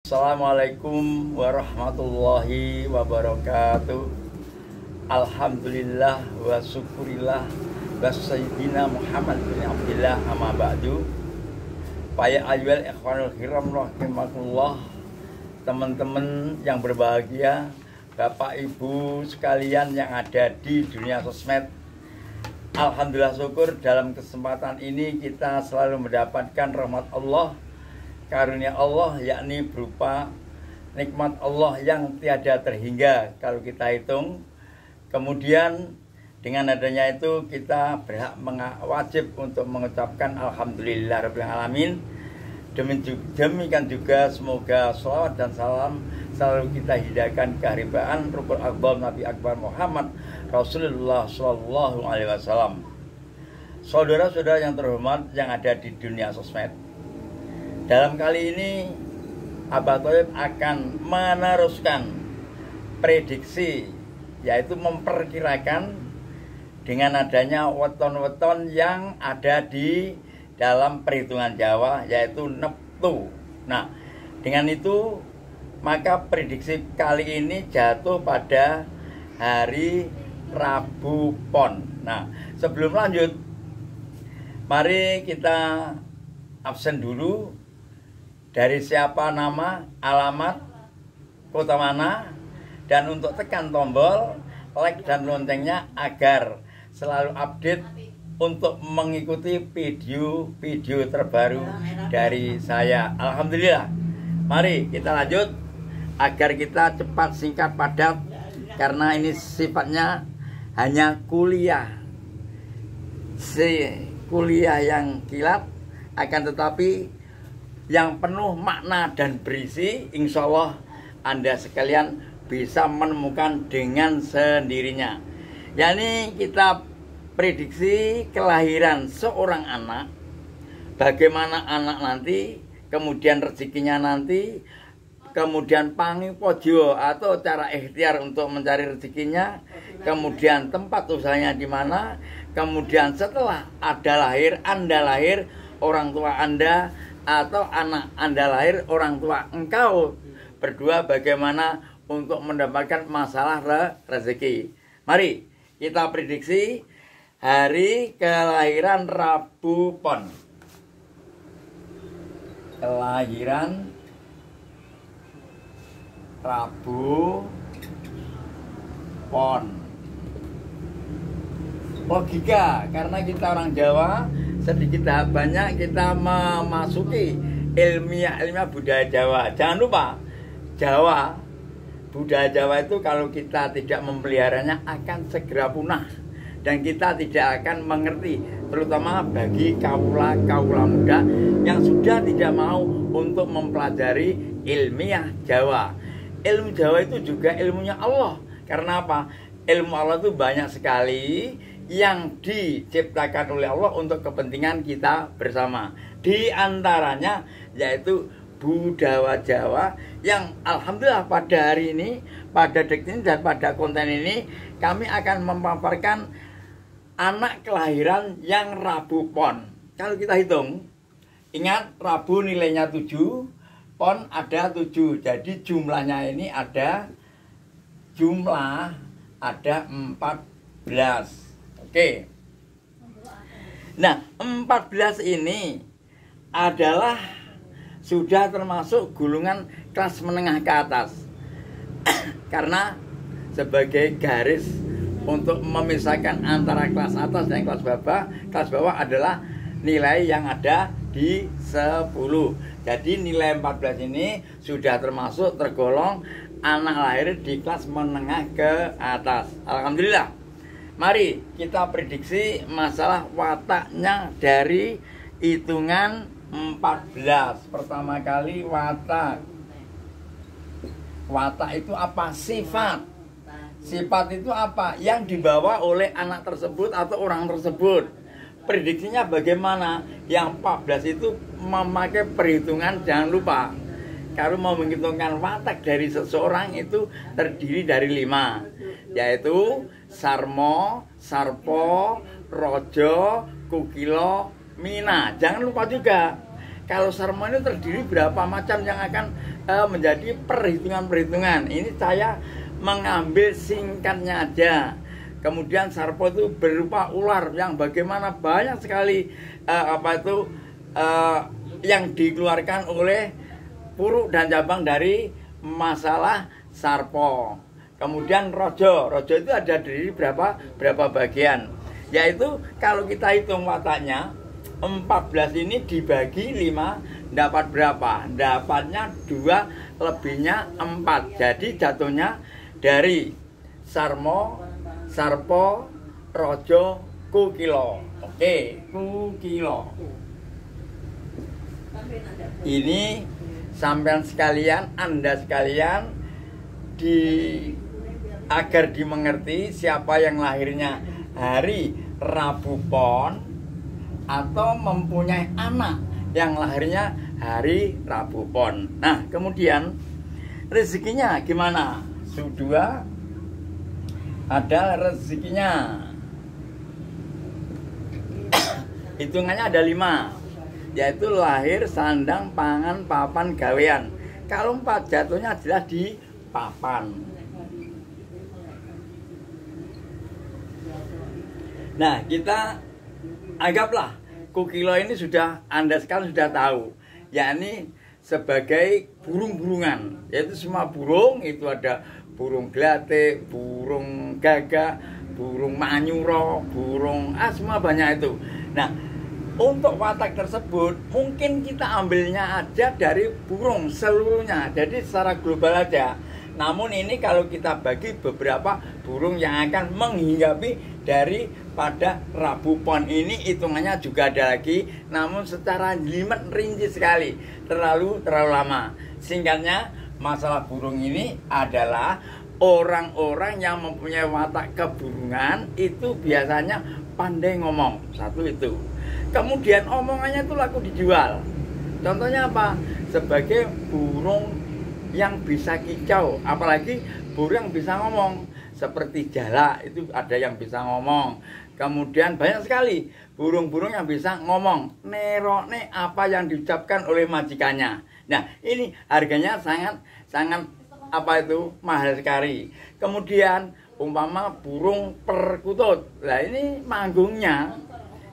Assalamualaikum warahmatullahi wabarakatuh. Alhamdulillah wa syukurillah wa sayyidina Muhammad bin Abdillah amma ba'du. Paya ayyuhal ikhwanul kiram rahimakumullah. Teman-teman yang berbahagia, Bapak Ibu sekalian yang ada di dunia sosmed, alhamdulillah syukur dalam kesempatan ini kita selalu mendapatkan rahmat Allah, karunia Allah, yakni berupa nikmat Allah yang tiada terhingga kalau kita hitung. Kemudian dengan adanya itu kita berhak wajib untuk mengucapkan alhamdulillah rabbil alamin. Demikian juga semoga sholawat dan salam selalu kita hidayahkan keharibaan Rukul Akbar Nabi Akbar Muhammad Rasulullah Sallallahu Alaihi Wasallam. Saudara-saudara yang terhormat yang ada di dunia sosmed, dalam kali ini Abah Thayyib akan meneruskan prediksi, yaitu memperkirakan dengan adanya weton-weton yang ada di dalam perhitungan Jawa, yaitu neptu. Nah, dengan itu maka prediksi kali ini jatuh pada hari Rabu Pon. Nah, sebelum lanjut, mari kita absen dulu. Dari siapa, nama, alamat, kota mana, dan untuk tekan tombol like dan loncengnya agar selalu update untuk mengikuti video terbaru dari saya. Alhamdulillah. Mari kita lanjut agar kita cepat, singkat, padat, karena ini sifatnya hanya kuliah. Kuliah yang kilat, akan tetapi yang penuh makna dan berisi. Insya Allah Anda sekalian bisa menemukan dengan sendirinya. Yani kita prediksi kelahiran seorang anak, bagaimana anak nanti, kemudian rezekinya nanti, kemudian pangipojo atau cara ikhtiar untuk mencari rezekinya, kemudian tempat usahanya di mana, kemudian setelah Anda lahir, orang tua Anda atau anak Anda lahir, orang tua engkau berdua bagaimana untuk mendapatkan masalah rezeki. Mari kita prediksi hari kelahiran Rabu Pon. Kelahiran Rabu Pon. Logika, karena kita orang Jawa, sedikit banyak kita memasuki ilmiah budaya Jawa. Jangan lupa, budaya Jawa itu kalau kita tidak memeliharanya akan segera punah. Dan kita tidak akan mengerti, terutama bagi kaula muda yang sudah tidak mau untuk mempelajari ilmiah Jawa. Ilmu Jawa itu juga ilmunya Allah. Karena apa? Ilmu Allah itu banyak sekali yang diciptakan oleh Allah untuk kepentingan kita bersama. Di antaranya yaitu budaya Jawa yang alhamdulillah pada hari ini, pada detik ini dan pada konten ini kami akan memaparkan anak kelahiran yang Rabu Pon. Kalau kita hitung, ingat Rabu nilainya 7, Pon ada 7. Jadi jumlahnya ini ada 14. Oke. Nah, 14 ini adalah sudah termasuk golongan kelas menengah ke atas. Karena sebagai garis untuk memisahkan antara kelas atas dan kelas bawah adalah nilai yang ada di 10. Jadi nilai 14 ini sudah tergolong anak lahir di kelas menengah ke atas. Alhamdulillah. Mari kita prediksi masalah wataknya dari hitungan 14. Pertama kali watak. Watak itu apa? Sifat. Sifat itu apa? Yang dibawa oleh anak tersebut atau orang tersebut. Prediksinya bagaimana? Yang 14 itu memakai perhitungan, jangan lupa. Kalau mau menghitungkan watak dari seseorang itu terdiri dari 5, yaitu Sarmo, Sarpo, Rojo, Kukilo, Mina. Jangan lupa juga kalau sarmo ini terdiri berapa macam yang akan menjadi perhitungan-perhitungan. Ini saya mengambil singkatnya aja. Kemudian sarpo itu berupa ular yang bagaimana banyak sekali yang dikeluarkan oleh puruk dan cabang dari masalah sarpo. Kemudian rojo itu ada dari berapa bagian. Yaitu kalau kita hitung wataknya 14 ini dibagi 5 dapat berapa? Dapatnya 2, lebihnya 4. Jadi jatuhnya dari sarmo, sarpo, rojo, kukilo. Oke, kukilo. Ini sampean sekalian, Anda sekalian, agar dimengerti siapa yang lahirnya hari Rabu Pon atau mempunyai anak yang lahirnya hari Rabu Pon. Nah, kemudian rezekinya gimana? Sudua ada rezekinya. Hitungannya ada 5, yaitu lahir, sandang, pangan, papan, gawean. Kalau 4 jatuhnya jelas di papan. Nah, kita anggaplah kukilo ini sudah Anda sekarang sudah tahu, yakni sebagai burung-burungan, yaitu semua burung itu ada burung gelatik, burung gagak, burung manyuro, burung semua banyak itu. Nah, untuk watak tersebut mungkin kita ambilnya aja dari burung seluruhnya, jadi secara global aja. Namun ini kalau kita bagi beberapa burung yang akan menghinggapi daripada Rabu Pon ini, hitungannya juga ada lagi, namun secara jelimet rinci sekali, terlalu lama. Singkatnya, masalah burung ini adalah orang-orang yang mempunyai watak keburungan itu biasanya pandai ngomong. Satu itu. Kemudian omongannya itu laku dijual. Contohnya apa? Sebagai burung yang bisa kicau, apalagi burung yang bisa ngomong seperti jalak itu ada yang bisa ngomong. Kemudian banyak sekali burung-burung yang bisa ngomong, nerokne apa yang diucapkan oleh majikannya. Nah, ini harganya sangat mahal sekali. Kemudian umpama burung perkutut, nah ini manggungnya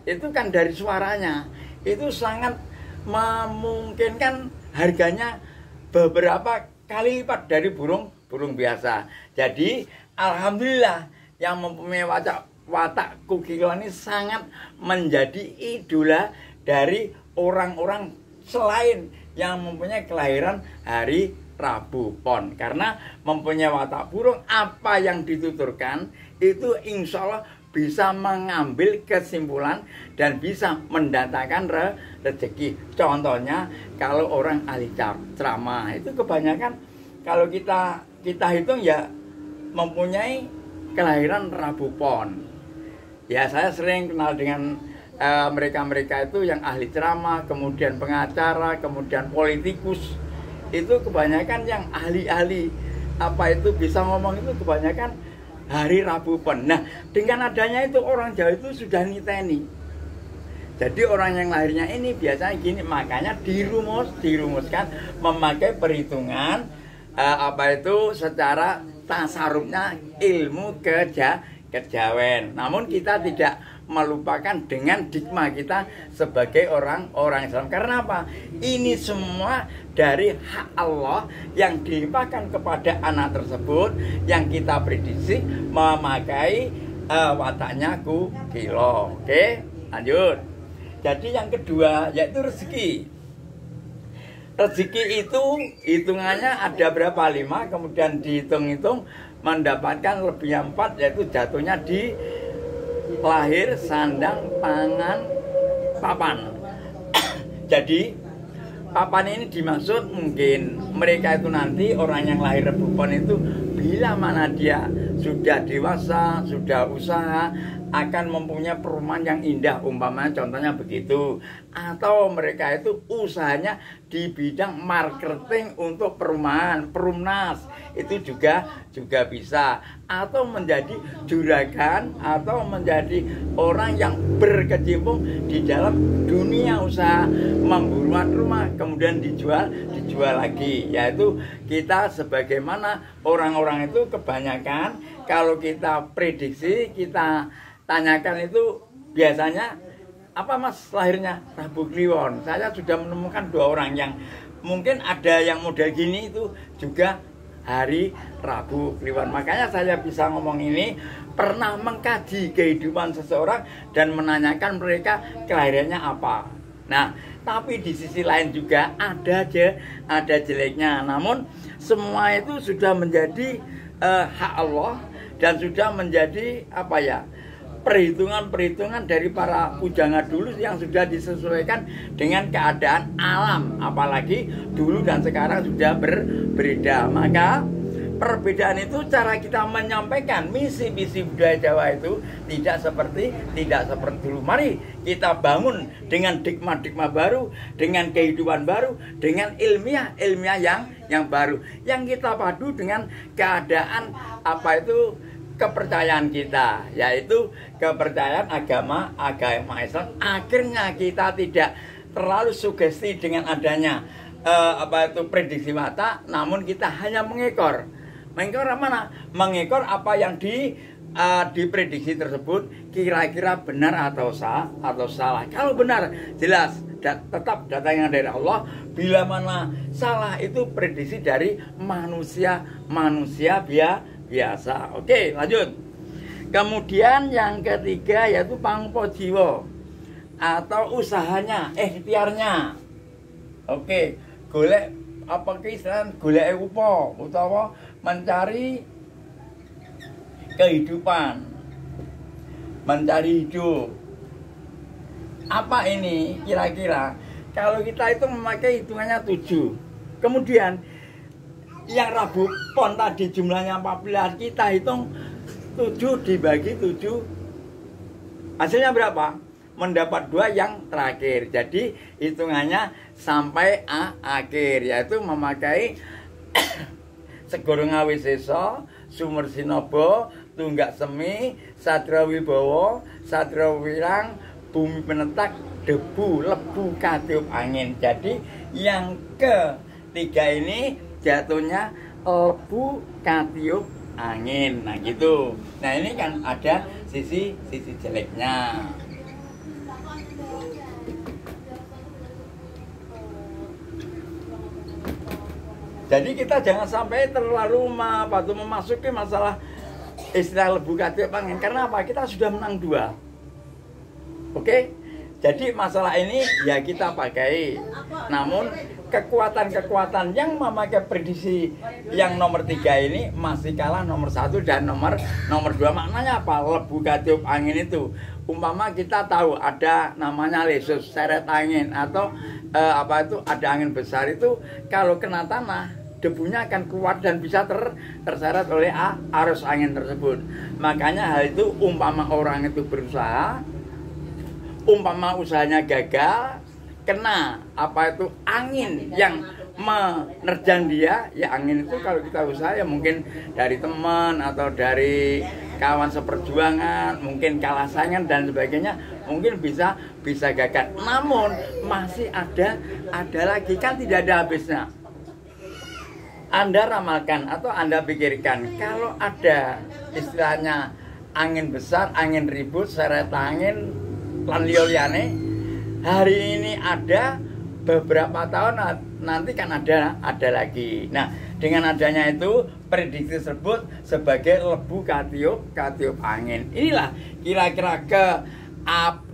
itu kan dari suaranya itu sangat memungkinkan harganya beberapa kali lipat dari burung biasa. Jadi alhamdulillah yang mempunyai watak kukilo ini sangat menjadi idola dari orang-orang selain yang mempunyai kelahiran hari Rabu Pon, karena mempunyai watak burung, apa yang dituturkan itu insya Allah bisa mengambil kesimpulan dan bisa mendatangkan rezeki. Contohnya kalau orang ahli ceramah itu kebanyakan kalau kita hitung ya mempunyai kelahiran Rabu Pon. Ya, saya sering kenal dengan mereka-mereka itu yang ahli ceramah, kemudian pengacara, kemudian politikus. Itu kebanyakan yang ahli-ahli bisa ngomong itu kebanyakan hari Rabu Pon. Nah, dengan adanya itu orang Jawa itu sudah niteni. Jadi orang yang lahirnya ini biasanya gini, makanya dirumuskan memakai perhitungan secara tasarufnya ilmu kejawen. Namun kita tidak melupakan dengan dikma kita sebagai orang Islam. Karena apa? Ini semua dari hak Allah yang dilimpahkan kepada anak tersebut yang kita prediksi memakai wataknya kukilo. Oke, lanjut. Jadi yang kedua yaitu rezeki. Rezeki itu hitungannya ada berapa? 5, kemudian dihitung-hitung mendapatkan lebih 4, yaitu jatuhnya di lahir, sandang, pangan, papan. Jadi papan ini dimaksud mungkin mereka itu nanti orang yang lahir Rabu Pon itu bila mana dia sudah dewasa, sudah usaha, akan mempunyai perumahan yang indah, umpamanya contohnya begitu. Atau mereka itu usahanya di bidang marketing untuk perumahan, perumnas, itu juga bisa. Atau menjadi juragan, atau menjadi orang yang berkecimpung di dalam dunia usaha membuat rumah, kemudian dijual lagi. Yaitu kita sebagaimana orang-orang itu kebanyakan kalau kita prediksi, kita tanyakan itu biasanya apa mas lahirnya Rabu Kliwon. Saya sudah menemukan 2 orang yang mungkin ada yang model gini itu juga hari Rabu Kliwon. Makanya saya bisa ngomong ini, pernah mengkaji kehidupan seseorang dan menanyakan mereka kelahirannya apa. Nah, tapi di sisi lain juga ada jeleknya. Namun semua itu sudah menjadi hak Allah dan sudah menjadi apa ya? Perhitungan dari para pujangga dulu yang sudah disesuaikan dengan keadaan alam, apalagi dulu dan sekarang sudah berbeda. Maka perbedaan itu cara kita menyampaikan misi-misi budaya Jawa itu tidak seperti dulu. Mari kita bangun dengan dikma baru, dengan kehidupan baru, dengan ilmiah yang baru, yang kita padu dengan keadaan apa itu kepercayaan kita, yaitu kepercayaan agama Islam. Akhirnya kita tidak terlalu sugesti dengan adanya prediksi mata, namun kita hanya mengekor mana? Mengekor apa yang diprediksi tersebut kira-kira benar atau salah. Kalau benar jelas tetap datangnya dari Allah. Bila mana salah itu prediksi dari manusia biasa. Oke, lanjut. Kemudian yang ketiga yaitu pangpo jiwa atau usahanya, ikhtiarnya. Oke, golek apa kisaran golek upo utawa mencari kehidupan, mencari hidup. Apa ini kira-kira? Kalau kita itu memakai hitungannya 7. Kemudian yang Rabu Pon tadi jumlahnya 14, kita hitung 7 dibagi 7, hasilnya berapa? Mendapat 2 yang terakhir. Jadi hitungannya sampai akhir, yaitu memakai Segoro Ngawi Sesa, Sumur Sinobo, Tunggak Semi, Satria Wibowo, Satria Wirang, Bumi Penetak, Debu, Lebu, Katiup Angin. Jadi yang ketiga ini jatuhnya lebu katiup angin. Nah gitu. Nah ini kan ada sisi jeleknya. Jadi kita jangan sampai terlalu memasuki masalah istilah lebu katiup angin. Karena apa? Kita sudah menang 2. Oke? Jadi masalah ini ya kita pakai. Namun kekuatan yang memakai prediksi yang nomor 3 ini masih kalah nomor 1 dan nomor 2. Maknanya apa? Lebu katiup angin itu umpama kita tahu ada namanya lesus, seret angin, atau ada angin besar itu, kalau kena tanah debunya akan keluar dan bisa terseret oleh arus angin tersebut. Makanya hal itu umpama orang itu berusaha, umpama usahanya gagal, kena angin yang menerjang dia, ya angin itu kalau kita usaha ya mungkin dari teman atau dari kawan seperjuangan, mungkin kalah saingan dan sebagainya, mungkin bisa gagal. Namun masih ada lagi, kan tidak ada habisnya. Anda ramalkan atau Anda pikirkan, kalau ada istilahnya angin besar, angin ribut, seret angin, lan liane, hari ini ada, beberapa tahun nanti kan ada lagi. Nah, dengan adanya itu prediksi tersebut sebagai lebu katiup angin. Inilah kira-kira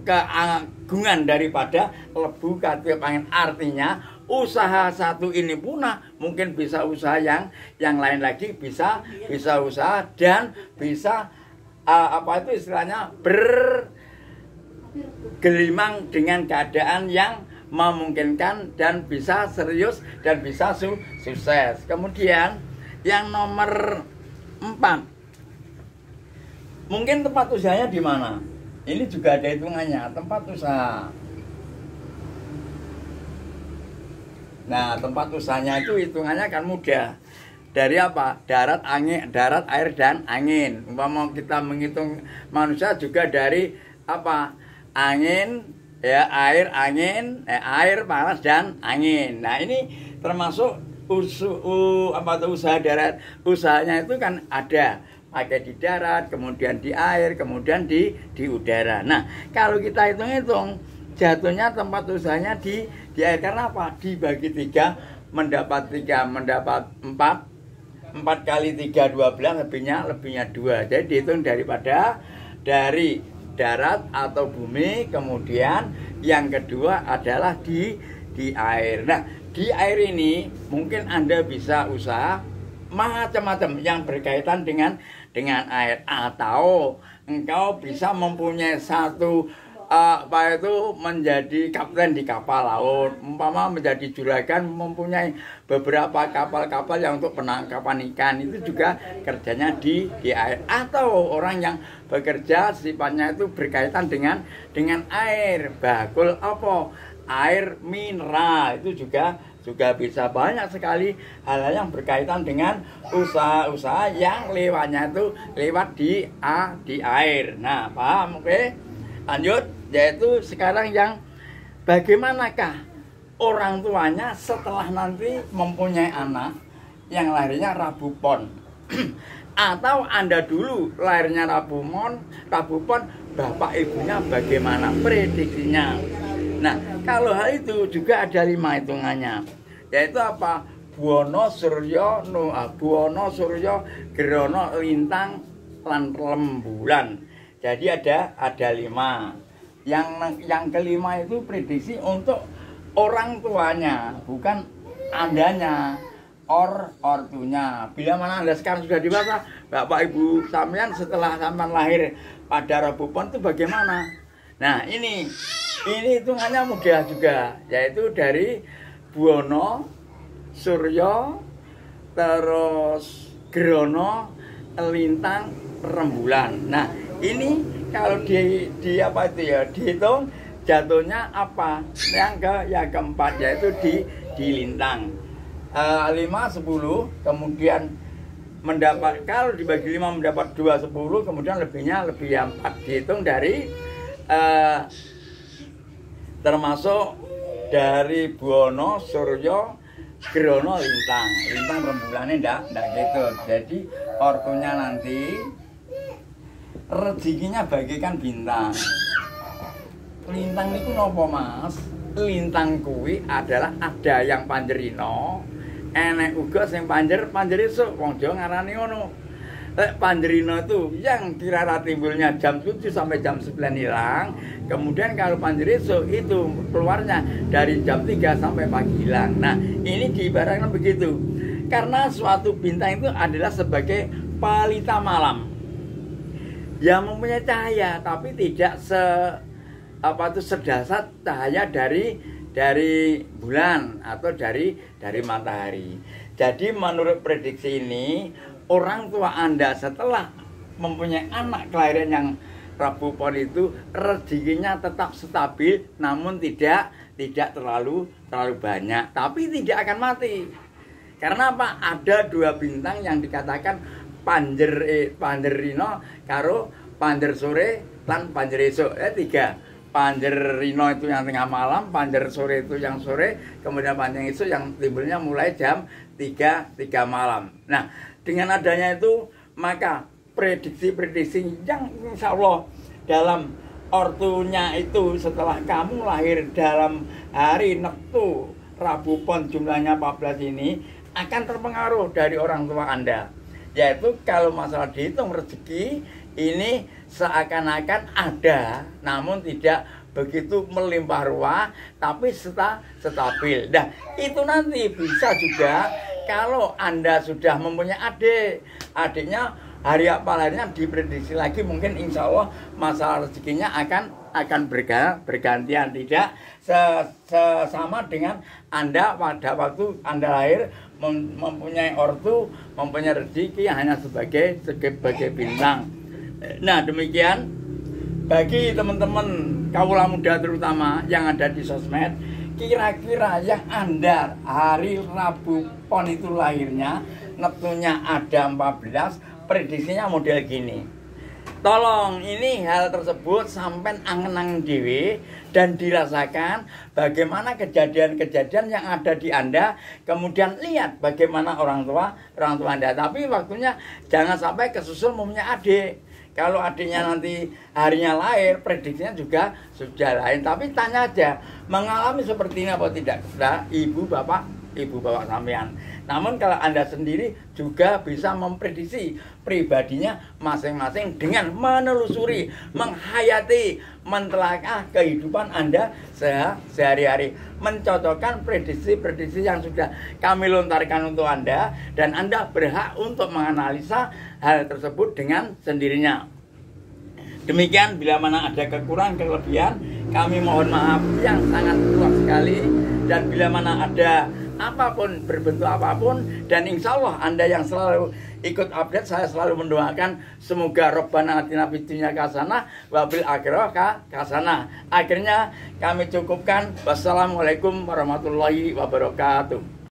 keagungan daripada lebu katiup angin. Artinya usaha satu ini punah, mungkin bisa usaha yang lain lagi bisa usaha dan bisa istilahnya bergelimang dengan keadaan yang memungkinkan dan bisa serius dan bisa sukses. Kemudian yang nomor 4, mungkin tempat usahanya di mana? ini juga ada hitungannya, tempat usaha. Nah, tempat usahanya itu hitungannya kan mudah. Dari apa? Darat, angin, darat, air dan angin. Umpama kita menghitung manusia juga dari apa? Angin, ya air, angin, air, panas dan angin. Nah, ini termasuk usaha darat. Usahanya itu kan ada pakai di darat, kemudian di air, kemudian di udara. Nah, kalau kita hitung-hitung jatuhnya tempat usahanya di air. Karena apa? Dibagi 3 mendapat 4 kali 3 12, lebihnya 2. Jadi dihitung dari darat atau bumi, kemudian yang kedua adalah di air. Nah, di air ini mungkin Anda bisa usaha macam-macam yang berkaitan dengan air, atau engkau bisa mempunyai satu menjadi kapten di kapal laut, umpama menjadi juragan, mempunyai beberapa kapal-kapal yang untuk penangkapan ikan, itu juga kerjanya di air. Atau orang yang bekerja sifatnya itu berkaitan dengan air, bakul apa, air mineral, itu juga bisa. Banyak sekali hal-hal yang berkaitan dengan usaha-usaha yang lewatnya itu lewat di air. Nah, paham? Oke? Lanjut, yaitu sekarang yang bagaimanakah orang tuanya setelah nanti mempunyai anak yang lahirnya Rabu Pon. Atau Anda dulu lahirnya Rabu Pon, bapak ibunya bagaimana prediksinya. Nah, kalau hal itu juga ada 5 hitungannya, yaitu apa? Buwana Surya Gerana Lintang lan rembulan. Jadi ada 5. Yang kelima itu prediksi untuk orang tuanya, bukan Andanya, ortunya. Bila mana Anda sekarang sudah dewasa, Bapak Ibu sampean setelah sampean lahir pada Rabu Pon itu bagaimana? Nah, ini hitungannya mudah juga, yaitu dari Buwana Surya terus Gerana Lintang rembulan. Nah, ini kalau di apa itu ya, dihitung jatuhnya apa? Yang keempat, yaitu di lintang. 5 10, kemudian mendapat, kalau dibagi 5 mendapat 2 10, kemudian lebihnya 4. Dihitung dari termasuk dari Buwana Surya Gerana Lintang rembulannya ndak gitu. Jadi ortunya nanti rezekinya bagikan bintang. Lintang itu nopo Mas? Lintang kuwi adalah ada yang panjerino, enek uga sing panjer esuk. Wong Jawa ngarani ngono. Panjerino itu yang kira-kira timbulnya jam 7 sampai jam 9 hilang. Kemudian kalau panjer esuk itu keluarnya dari jam 3 sampai pagi hilang. Nah, ini diibaratkan begitu. Karena suatu bintang itu adalah sebagai pelita malam yang mempunyai cahaya, tapi tidak sedahsyat cahaya dari bulan atau dari matahari. Jadi menurut prediksi ini, orang tua Anda setelah mempunyai anak kelahiran yang Rabu Pon itu rezekinya tetap stabil, namun tidak terlalu banyak, tapi tidak akan mati. Karena apa? Ada 2 bintang yang dikatakan panjerino karo panjer sore lan panjer esuk. 3. Panjerino itu yang tengah malam, panjer sore itu yang sore, kemudian panjer esuk yang timbulnya mulai jam 3 malam. Nah, dengan adanya itu maka prediksi yang insya Allah dalam ortunya itu setelah kamu lahir dalam hari Neptu Rabu Pon jumlahnya 14 ini akan terpengaruh dari orang tua Anda. Yaitu kalau masalah dihitung rezeki ini seakan-akan ada, namun tidak begitu melimpah ruah, tapi stabil. Nah, itu nanti bisa juga kalau Anda sudah mempunyai adiknya hari apa lahirnya diprediksi lagi, mungkin insya Allah masalah rezekinya akan bergantian, tidak sama dengan Anda pada waktu Anda lahir mempunyai ortu, mempunyai rezeki hanya sebagai bintang. Nah, demikian bagi teman-teman kaula muda terutama yang ada di sosmed, kira-kira yang Anda hari Rabu Pon itu lahirnya, neptunya ada 14, prediksinya model gini. Tolong ini hal tersebut sampai angen-angen dewe dan dirasakan bagaimana kejadian-kejadian yang ada di Anda, kemudian lihat bagaimana orang tua Anda. Tapi waktunya jangan sampai kesusul momennya adik. Kalau adiknya nanti harinya lahir, prediksinya juga sudah lain. Tapi tanya aja, mengalami seperti ini apa tidak? Nah, ibu bapak sampean. Namun kalau Anda sendiri juga bisa memprediksi pribadinya masing-masing dengan menelusuri, menghayati, mentelaah kehidupan Anda sehari-hari, mencocokkan prediksi-prediksi yang sudah kami lontarkan untuk Anda, dan Anda berhak untuk menganalisa hal tersebut dengan sendirinya. Demikian, bila mana ada kekurangan kelebihan, kami mohon maaf yang sangat luas sekali. Dan bila mana ada apapun, berbentuk apapun, dan insya Allah Anda yang selalu ikut update, saya selalu mendoakan semoga Rabbana atina fid dunya hasanah wa fil akhirati hasanah. Akhirnya kami cukupkan. Wassalamualaikum warahmatullahi wabarakatuh.